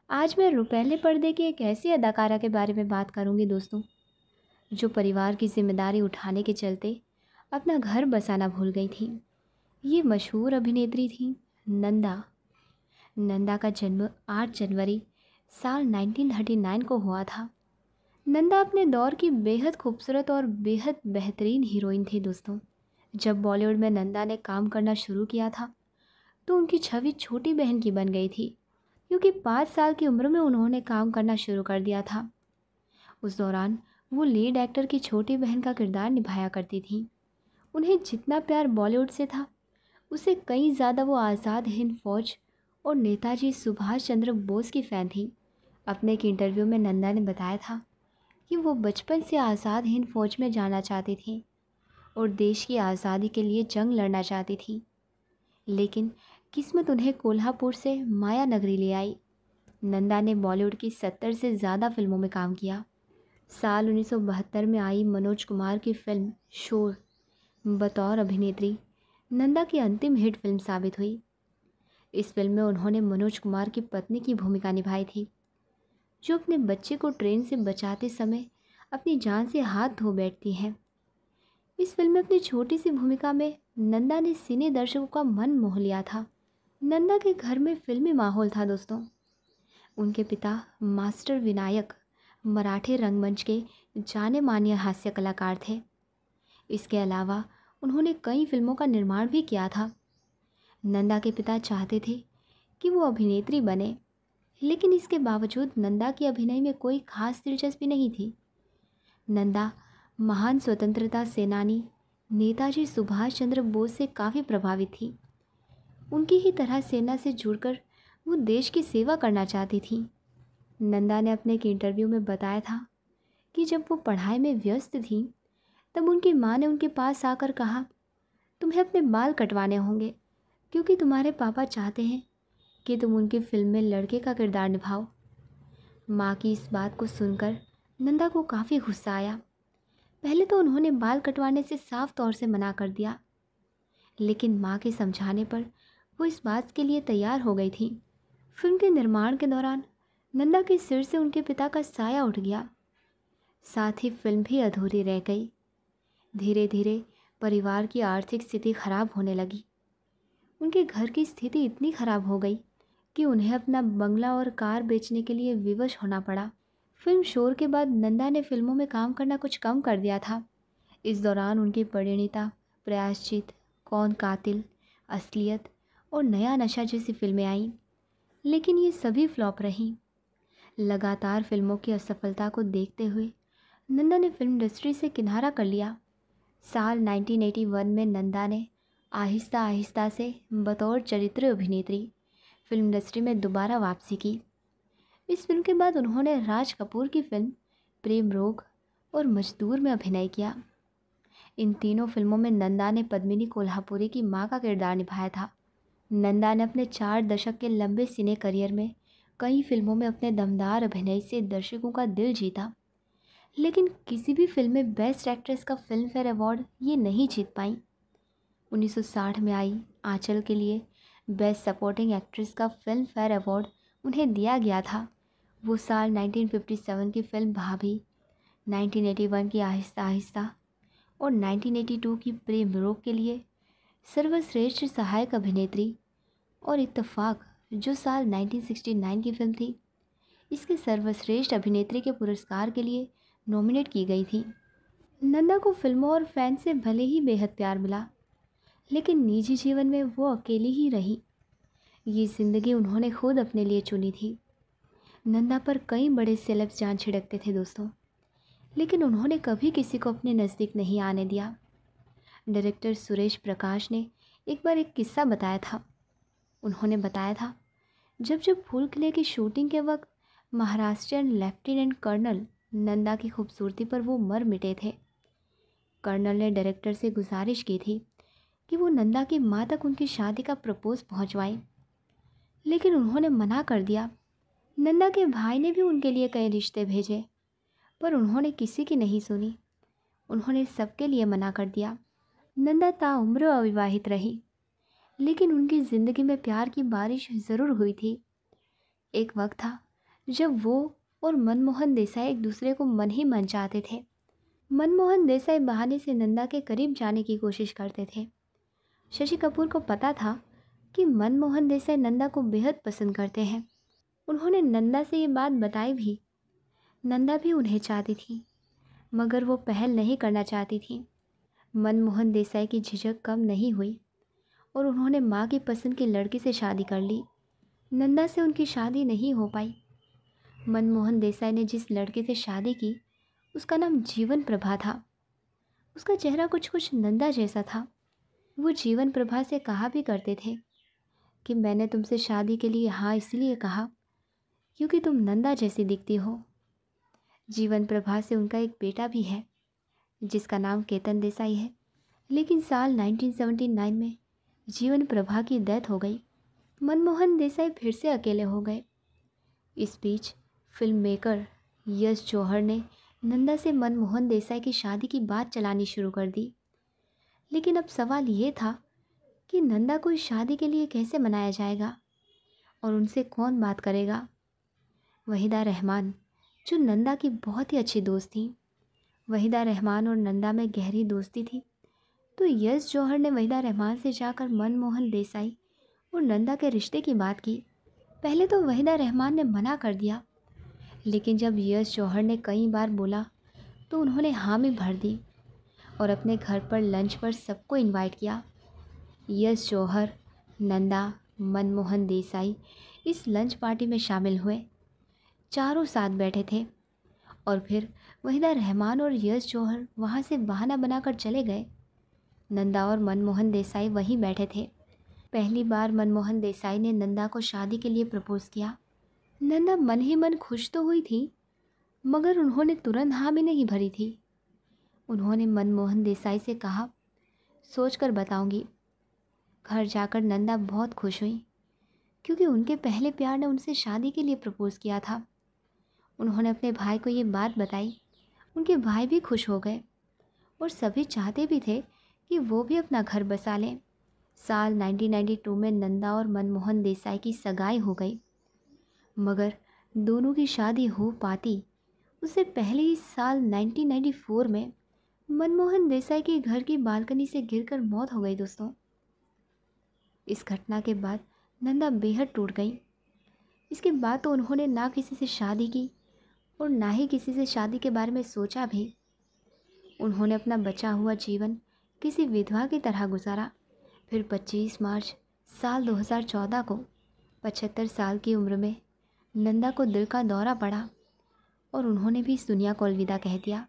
आज मैं रुपहले पर्दे की एक ऐसी अदाकारा के बारे में बात करूंगी दोस्तों, जो परिवार की जिम्मेदारी उठाने के चलते अपना घर बसाना भूल गई थी। ये मशहूर अभिनेत्री थी नंदा। नंदा का जन्म 8 जनवरी साल 1939 को हुआ था। नंदा अपने दौर की बेहद खूबसूरत और बेहद बेहतरीन हीरोइन थी दोस्तों। जब बॉलीवुड में नंदा ने काम करना शुरू किया था तो उनकी छवि छोटी बहन की बन गई थी, क्योंकि 5 साल की उम्र में उन्होंने काम करना शुरू कर दिया था। उस दौरान वो लीड एक्टर की छोटी बहन का किरदार निभाया करती थी। उन्हें जितना प्यार बॉलीवुड से था, उससे कहीं ज़्यादा वो आज़ाद हिंद फौज और नेताजी सुभाष चंद्र बोस की फ़ैन थी। अपने एक इंटरव्यू में नंदा ने बताया था कि वो बचपन से आज़ाद हिंद फौज में जाना चाहती थी और देश की आज़ादी के लिए जंग लड़ना चाहती थी, लेकिन किस्मत उन्हें कोल्हापुर से माया नगरी ले आई। नंदा ने बॉलीवुड की 70 से ज़्यादा फिल्मों में काम किया। साल 1972 में आई मनोज कुमार की फिल्म शोर बतौर अभिनेत्री नंदा की अंतिम हिट फिल्म साबित हुई। इस फिल्म में उन्होंने मनोज कुमार की पत्नी की भूमिका निभाई थी, जो अपने बच्चे को ट्रेन से बचाते समय अपनी जान से हाथ धो बैठती हैं। इस फिल्म में अपनी छोटी सी भूमिका में नंदा ने सिने दर्शकों का मन मोह लिया था। नंदा के घर में फिल्मी माहौल था दोस्तों। उनके पिता मास्टर विनायक मराठी रंगमंच के जाने माने हास्य कलाकार थे। इसके अलावा उन्होंने कई फिल्मों का निर्माण भी किया था। नंदा के पिता चाहते थे कि वो अभिनेत्री बने, लेकिन इसके बावजूद नंदा की अभिनय में कोई खास दिलचस्पी नहीं थी। नंदा महान स्वतंत्रता सेनानी नेताजी सुभाष चंद्र बोस से काफ़ी प्रभावित थी। उनकी ही तरह सेना से जुड़कर वो देश की सेवा करना चाहती थी। नंदा ने अपने एक इंटरव्यू में बताया था कि जब वो पढ़ाई में व्यस्त थी, तब उनकी माँ ने उनके पास आकर कहा, तुम्हें अपने बाल कटवाने होंगे, क्योंकि तुम्हारे पापा चाहते हैं कि तुम उनकी फिल्म में लड़के का किरदार निभाओ। माँ की इस बात को सुनकर नंदा को काफ़ी गुस्सा आया। पहले तो उन्होंने बाल कटवाने से साफ तौर से मना कर दिया, लेकिन माँ के समझाने पर वो इस बात के लिए तैयार हो गई थी। फिल्म के निर्माण के दौरान नंदा के सिर से उनके पिता का साया उठ गया, साथ ही फिल्म भी अधूरी रह गई। धीरे धीरे परिवार की आर्थिक स्थिति खराब होने लगी। उनके घर की स्थिति इतनी खराब हो गई कि उन्हें अपना बंगला और कार बेचने के लिए विवश होना पड़ा। फिल्म शोर के बाद नंदा ने फिल्मों में काम करना कुछ कम कर दिया था। इस दौरान उनकी परिणीता, प्रायश्चित, कौन कातिल, असलियत और नया नशा जैसी फिल्में आईं, लेकिन ये सभी फ्लॉप रहीं। लगातार फिल्मों की असफलता को देखते हुए नंदा ने फिल्म इंडस्ट्री से किनारा कर लिया। साल 1981 में नंदा ने आहिस्ता आहिस्ता से बतौर चरित्र अभिनेत्री फिल्म इंडस्ट्री में दोबारा वापसी की। इस फिल्म के बाद उन्होंने राज कपूर की फिल्म प्रेम रोग और मजदूर में अभिनय किया। इन तीनों फिल्मों में नंदा ने पद्मिनी कोल्हापुरी की मां का किरदार निभाया था। नंदा ने अपने 4 दशक के लंबे सिने करियर में कई फिल्मों में अपने दमदार अभिनय से दर्शकों का दिल जीता, लेकिन किसी भी फिल्म में बेस्ट एक्ट्रेस का फिल्म फेयर अवार्ड ये नहीं जीत पाई। 1960 में आई आंचल के लिए बेस्ट सपोर्टिंग एक्ट्रेस का फिल्म फेयर अवार्ड उन्हें दिया गया था। वो साल 1957 की फिल्म भाभी, 1981 की आहिस्ता आहिस्ता और 1982 की प्रेम रोग के लिए सर्वश्रेष्ठ सहायक अभिनेत्री और इत्तेफाक, जो साल 1969 की फिल्म थी, इसके सर्वश्रेष्ठ अभिनेत्री के पुरस्कार के लिए नॉमिनेट की गई थी। नंदा को फिल्मों और फैन से भले ही बेहद प्यार मिला, लेकिन निजी जीवन में वो अकेली ही रही। ये ज़िंदगी उन्होंने खुद अपने लिए चुनी थी। नंदा पर कई बड़े सेलेब्स जान छिड़कते थे दोस्तों, लेकिन उन्होंने कभी किसी को अपने नज़दीक नहीं आने दिया। डायरेक्टर सुरेश प्रकाश ने एक बार एक किस्सा बताया था। उन्होंने बताया था, जब जब फूल किले की शूटिंग के वक्त महाराष्ट्रियन लेफ्टिनेंट कर्नल नंदा की खूबसूरती पर वो मर मिटे थे। कर्नल ने डायरेक्टर से गुजारिश की थी कि वो नंदा की माँ तक उनकी शादी का प्रपोज पहुँचवाएं, लेकिन उन्होंने मना कर दिया। नंदा के भाई ने भी उनके लिए कई रिश्ते भेजे, पर उन्होंने किसी की नहीं सुनी। उन्होंने सबके लिए मना कर दिया। नंदा ताउम्र अविवाहित रही, लेकिन उनकी ज़िंदगी में प्यार की बारिश ज़रूर हुई थी। एक वक्त था जब वो और मनमोहन देसाई एक दूसरे को मन ही मन चाहते थे। मनमोहन देसाई बहाने से नंदा के करीब जाने की कोशिश करते थे। शशि कपूर को पता था कि मनमोहन देसाई नंदा को बेहद पसंद करते हैं। उन्होंने नंदा से ये बात बताई भी। नंदा भी उन्हें चाहती थी, मगर वो पहल नहीं करना चाहती थी। मनमोहन देसाई की झिझक कम नहीं हुई और उन्होंने माँ की पसंद की लड़की से शादी कर ली। नंदा से उनकी शादी नहीं हो पाई। मनमोहन देसाई ने जिस लड़के से शादी की उसका नाम जीवन प्रभा था। उसका चेहरा कुछ कुछ नंदा जैसा था। वो जीवन प्रभा से कहा भी करते थे कि मैंने तुमसे शादी के लिए हाँ इसलिए कहा क्योंकि तुम नंदा जैसी दिखती हो। जीवन प्रभा से उनका एक बेटा भी है जिसका नाम केतन देसाई है। लेकिन साल 1979 में जीवन प्रभा की डेथ हो गई। मनमोहन देसाई फिर से अकेले हो गए। इस बीच फिल्म मेकर यश जौहर ने नंदा से मनमोहन देसाई की शादी की बात चलानी शुरू कर दी। लेकिन अब सवाल ये था कि नंदा को इस शादी के लिए कैसे मनाया जाएगा और उनसे कौन बात करेगा। वहीदा रहमान जो नंदा की बहुत ही अच्छी दोस्त थी, वहीदा रहमान और नंदा में गहरी दोस्ती थी, तो यश जौहर ने वहीदा रहमान से जाकर मनमोहन देसाई और नंदा के रिश्ते की बात की। पहले तो वहीदा रहमान ने मना कर दिया, लेकिन जब यश जौहर ने कई बार बोला तो उन्होंने हामी भर दी और अपने घर पर लंच पर सबको इनवाइट किया। यश जौहर, नंदा, मनमोहन देसाई इस लंच पार्टी में शामिल हुए। चारों साथ बैठे थे और फिर वहीदा रहमान और यश जौहर वहाँ से बहाना बनाकर चले गए। नंदा और मनमोहन देसाई वहीं बैठे थे। पहली बार मनमोहन देसाई ने नंदा को शादी के लिए प्रपोज़ किया। नंदा मन ही मन खुश तो हुई थी, मगर उन्होंने तुरंत हाँ भी नहीं भरी थी। उन्होंने मनमोहन देसाई से कहा, सोच कर बताऊँगी। घर जाकर नंदा बहुत खुश हुई क्योंकि उनके पहले प्यार ने उनसे शादी के लिए प्रपोज़ किया था। उन्होंने अपने भाई को ये बात बताई। उनके भाई भी खुश हो गए और सभी चाहते भी थे कि वो भी अपना घर बसा लें। साल 1992 में नंदा और मनमोहन देसाई की सगाई हो गई, मगर दोनों की शादी हो पाती उससे पहले ही साल 1994 में मनमोहन देसाई के घर की बालकनी से गिरकर मौत हो गई। दोस्तों, इस घटना के बाद नंदा बेहद टूट गई। इसके बाद तो उन्होंने ना किसी से शादी की और ना ही किसी से शादी के बारे में सोचा भी। उन्होंने अपना बचा हुआ जीवन किसी विधवा की तरह गुजारा। फिर 25 मार्च साल 2014 को 75 साल की उम्र में नंदा को दिल का दौरा पड़ा और उन्होंने भी इस दुनिया को अलविदा कह दिया।